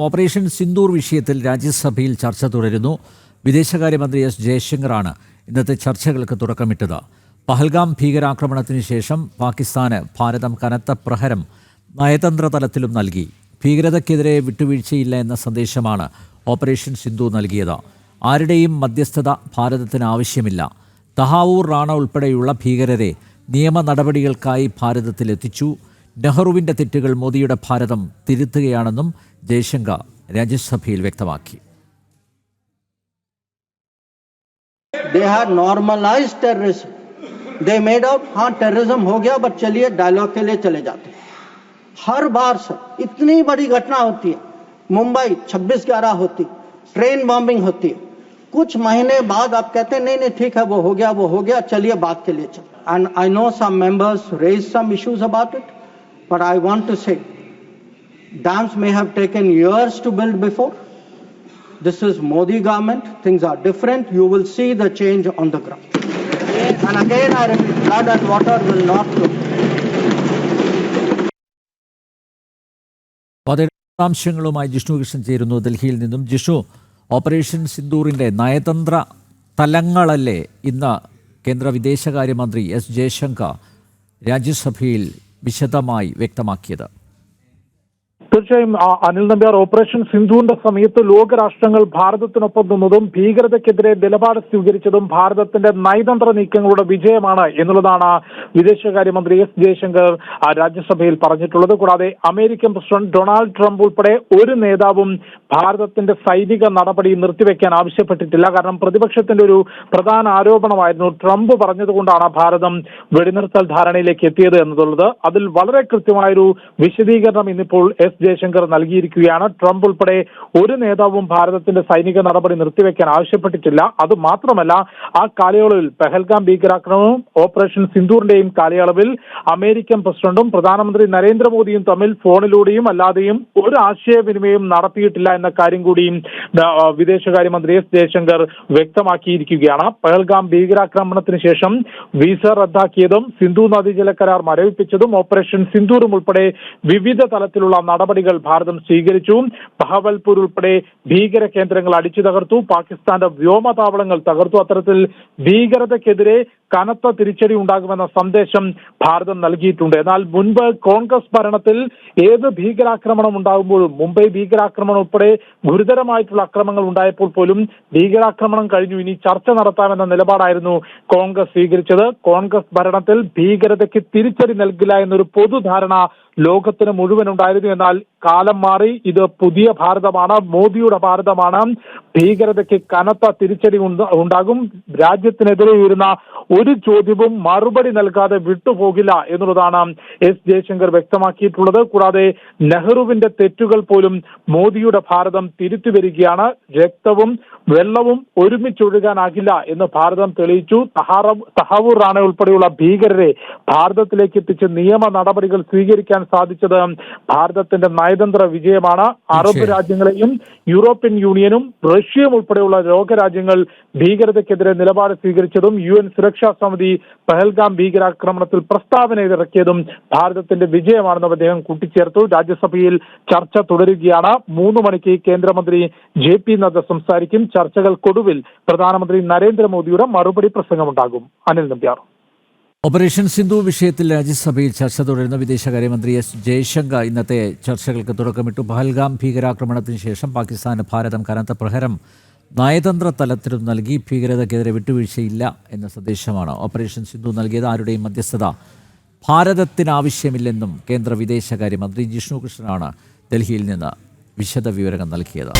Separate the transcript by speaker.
Speaker 1: Operation Sindoor വിഷയത്തിൽ രാജ്യസഭയിൽ ചർച്ച തുടരുന്നു. വിദേശകാര്യമന്ത്രി എസ് ജയശങ്കറാണ് ഇന്നത്തെ ചർച്ചകൾക്ക് തുടക്കമിട്ടത്. പഹൽഗാം ഭീകരാക്രമണത്തിന് ശേഷം പാകിസ്ഥാന് ഭാരതം കനത്ത പ്രഹരം നയതന്ത്ര തലത്തിലും നൽകി. ഭീകരതയ്ക്കെതിരെ വിട്ടുവീഴ്ചയില്ല എന്ന സന്ദേശമാണ് ഓപ്പറേഷൻ സിന്ദൂർ നൽകിയത്. ആരുടെയും മധ്യസ്ഥത ഭാരതത്തിന് ആവശ്യമില്ല. തഹാവൂർ റാണ ഉൾപ്പെടെയുള്ള ഭീകരരെ നിയമ നടപടികൾക്കായി ഭാരതത്തിലെത്തിച്ചു. നെഹ്റുവിൻ്റെ തെറ്റുകൾ മോദിയുടെ ഭാരതം തിരുത്തുകയാണെന്നും ജയശങ്കർ രാജ്യസഭയിൽ വ്യക്തമാക്കി.
Speaker 2: They had normalized terrorism. They made out हाँ terrorism हो गया बट चलिए डायलॉग के लिए चले जाते. हर बार सर इतनी बड़ी घटना होती है, मुंबई 26/11 होती, ट्रेन बॉम्बिंग होती है, कुछ महीने बाद आप कहते हैं नहीं ठीक है वो हो गया चलिए बात के लिए चल. And I know some members raised some issues about it, but I want to say dams may have taken years to build before. This is Modi government. Things are different. You will see the change on the ground. And again, I repeat, blood and water will not flow.
Speaker 1: വിശദാംശങ്ങളുമായി ജിഷ്ണു കൃഷ്ണൻ ചേരുന്നു ഡൽഹിയിൽ നിന്നും. Jishnu, operation സിന്ദൂറിൻ്റെ നയതന്ത്ര തലങ്ങളല്ലേ ഇന്ന് കേന്ദ്ര വിദേശകാര്യമന്ത്രി S Jaishankar രാജ്യസഭയിൽ വിശദമായി വ്യക്തമാക്കിയത്?
Speaker 3: തീർച്ചയായും അനിൽ നമ്പ്യാർ, ഓപ്പറേഷൻ സിന്ധുവിന്റെ സമയത്ത് ലോകരാഷ്ട്രങ്ങൾ ഭാരതത്തിനൊപ്പം നിന്നതും ഭീകരതയ്ക്കെതിരെ നിലപാട് സ്വീകരിച്ചതും ഭാരതത്തിന്റെ നയതന്ത്ര നീക്കങ്ങളുടെ വിജയമാണ് എന്നുള്ളതാണ് വിദേശകാര്യമന്ത്രി എസ് ജയശങ്കർ രാജ്യസഭയിൽ പറഞ്ഞിട്ടുള്ളത്. കൂടാതെ അമേരിക്കൻ പ്രസിഡന്റ് ഡൊണാൾഡ് ട്രംപ് ഉൾപ്പെടെ ഒരു നേതാവും ഭാരതത്തിന്റെ സൈനിക നടപടി നിർത്തിവെക്കാൻ ആവശ്യപ്പെട്ടിട്ടില്ല. കാരണം പ്രതിപക്ഷത്തിന്റെ ഒരു പ്രധാന ആരോപണമായിരുന്നു ട്രംപ് പറഞ്ഞതുകൊണ്ടാണ് ഭാരതം വെടിനിർത്തൽ ധാരണയിലേക്ക് എത്തിയത് എന്നുള്ളത്. അതിൽ വളരെ കൃത്യമായൊരു വിശദീകരണം ഇന്നിപ്പോൾ എസ് ജയശങ്കർ നൽകിയിരിക്കുകയാണ്. ട്രംപ് ഉൾപ്പെടെ ഒരു നേതാവും ഭാരതത്തിന്റെ സൈനിക നടപടി നിർത്തിവെക്കാൻ ആവശ്യപ്പെട്ടിട്ടില്ല. അത് മാത്രമല്ല, ആ കാലയളവിൽ പെഹൽഗാം ഭീകരാക്രമണവും ഓപ്പറേഷൻ സിന്ദൂറിന്റെയും കാലയളവിൽ അമേരിക്കൻ പ്രസിഡന്റും പ്രധാനമന്ത്രി നരേന്ദ്രമോദിയും തമ്മിൽ ഫോണിലൂടെയും അല്ലാതെയും ഒരു ആശയവിനിമയം നടത്തിയിട്ടില്ല എന്ന കാര്യം കൂടിയും വിദേശകാര്യമന്ത്രി എസ് ജയശങ്കർ വ്യക്തമാക്കിയിരിക്കുകയാണ്. പെഹൽഗാം ഭീകരാക്രമണത്തിന് ശേഷം വിസ റദ്ദാക്കിയതും സിന്ധു നദീജല കരാർ മരവിപ്പിച്ചതും ഓപ്പറേഷൻ സിന്ദൂറും ഉൾപ്പെടെ വിവിധ തലത്തിലുള്ള നടപടികൾ ഭാരതം സ്വീകരിച്ചു. ബഹവൽപൂർ ഉൾപ്പെടെ ഭീകര കേന്ദ്രങ്ങൾ അടിച്ചു തകർത്തു. പാകിസ്ഥാന്റെ വ്യോമതാവളങ്ങൾ തകർത്തു. അത്തരത്തിൽ ഭീകരതയ്ക്കെതിരെ കനത്ത തിരിച്ചടി ഉണ്ടാകുമെന്ന സന്ദേശം ഭാരതം നൽകിയിട്ടുണ്ട്. എന്നാൽ മുൻപ് കോൺഗ്രസ് ഭരണത്തിൽ ഏത് ഭീകരാക്രമണം ഉണ്ടാകുമ്പോഴും, മുംബൈ ഭീകരാക്രമണം ഉൾപ്പെടെ ഗുരുതരമായിട്ടുള്ള അക്രമങ്ങൾ ഉണ്ടായപ്പോൾ പോലും ഭീകരാക്രമണം കഴിഞ്ഞു, ഇനി ചർച്ച നടത്താമെന്ന നിലപാടായിരുന്നു കോൺഗ്രസ് സ്വീകരിച്ചത്. കോൺഗ്രസ് ഭരണത്തിൽ ഭീകരതയ്ക്ക് തിരിച്ചടി നൽകില്ല എന്നൊരു പൊതുധാരണ ലോകത്തിന് മുഴുവൻ ഉണ്ടായിരുന്നു. എന്നാൽ കാലം മാറി. ഇത് പുതിയ ഭാരതമാണ്, മോദിയുടെ ഭാരതമാണ്. ഭീകരതയ്ക്ക് കനത്ത തിരിച്ചടി ഉണ്ടാകും. രാജ്യത്തിനെതിരെ ഉയരുന്ന ഒരു ചോദ്യവും മറുപടി നൽകാതെ വിട്ടുപോകില്ല എന്നുള്ളതാണ് എസ് ജയശങ്കർ വ്യക്തമാക്കിയിട്ടുള്ളത്. കൂടാതെ നെഹ്റുവിന്റെ തെറ്റുകൾ പോലും മോദിയുടെ ഭാരതം തിരുത്തി വരികയാണ്. രക്തവും വെള്ളവും ഒരുമിച്ചൊഴുകാനാകില്ല എന്ന് ഭാരതം തെളിയിച്ചു. തഹാവൂർ റാണ ഉൾപ്പെടെയുള്ള ഭീകരരെ ഭാരതത്തിലേക്ക് എത്തിച്ച് നിയമ നടപടികൾ സ്വീകരിക്കാൻ സാധിച്ചത് ഭാരതത്തിന്റെ നയതന്ത്ര വിജയമാണ്. അറബ് രാജ്യങ്ങളെയും യൂറോപ്യൻ യൂണിയനും റഷ്യയും ഉൾപ്പെടെയുള്ള ലോകരാജ്യങ്ങൾ ഭീകരതയ്ക്കെതിരെ നിലപാട് സ്വീകരിച്ചതും UN സുരക്ഷാ സമിതി പഹൽഗാം ഭീകരാക്രമണത്തിൽ പ്രസ്താവന ഇറക്കിയതും ഭാരതത്തിന്റെ വിജയമാണെന്ന് അദ്ദേഹം കൂട്ടിച്ചേർത്തു. രാജ്യസഭയിൽ ചർച്ച തുടരുകയാണ്. 3 മണിക്ക് കേന്ദ്രമന്ത്രി JP നദ്ദ സംസാരിക്കും. ചർച്ചകൾക്കൊടുവിൽ പ്രധാനമന്ത്രി നരേന്ദ്രമോദിയുടെ മറുപടി പ്രസംഗമുണ്ടാകും. അനിൽ നമ്പ്യാർ.
Speaker 1: ഓപ്പറേഷൻ സിന്ധു വിഷയത്തിൽ രാജ്യസഭയിൽ ചർച്ച തുടരുന്ന വിദേശകാര്യമന്ത്രി എസ് ജയശങ്കർ ഇന്നത്തെ ചർച്ചകൾക്ക് തുടക്കമിട്ടു. പഹൽഗാം ഭീകരാക്രമണത്തിന് ശേഷം പാകിസ്ഥാന് ഭാരതം കനത്ത പ്രഹരം നയതന്ത്ര തലത്തിലും നൽകി. ഭീകരതയ്ക്കെതിരെ വിട്ടുവീഴ്ചയില്ല എന്ന സന്ദേശമാണ് ഓപ്പറേഷൻ സിന്ധു നൽകിയത്. ആരുടെയും മധ്യസ്ഥത ഭാരതത്തിന് ആവശ്യമില്ലെന്നും കേന്ദ്ര വിദേശകാര്യമന്ത്രി ജിഷ്ണു കൃഷ്ണനാണ് ഡൽഹിയിൽ നിന്ന് വിശദവിവരങ്ങൾ നൽകിയത്.